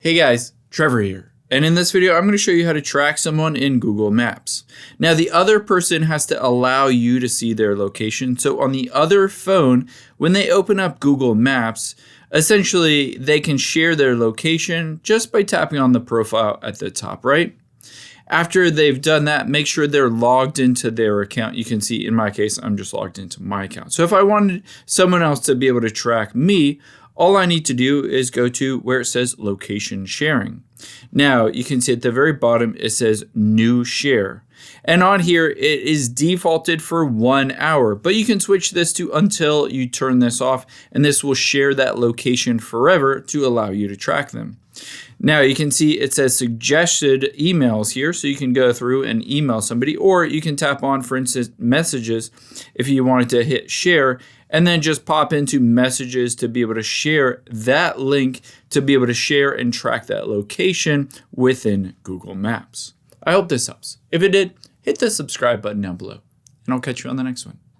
Hey guys, Trevor here. And in this video, I'm going to show you how to track someone in Google Maps. Now, the other person has to allow you to see their location. So on the other phone, when they open up Google Maps, essentially they can share their location just by tapping on the profile at the top right. After they've done that, make sure they're logged into their account. You can see in my case, I'm just logged into my account. So if I wanted someone else to be able to track me, all I need to do is go to where it says location sharing. Now you can see at the very bottom, it says new share. And on here, it is defaulted for 1 hour, but you can switch this to until you turn this off, and this will share that location forever to allow you to track them. Now you can see it says suggested emails here, so you can go through and email somebody, or you can tap on, for instance, messages if you wanted to hit share, and then just pop into messages to be able to share that link to be able to share and track that location within Google Maps. I hope this helps. If it did, hit the subscribe button down below, and I'll catch you on the next one.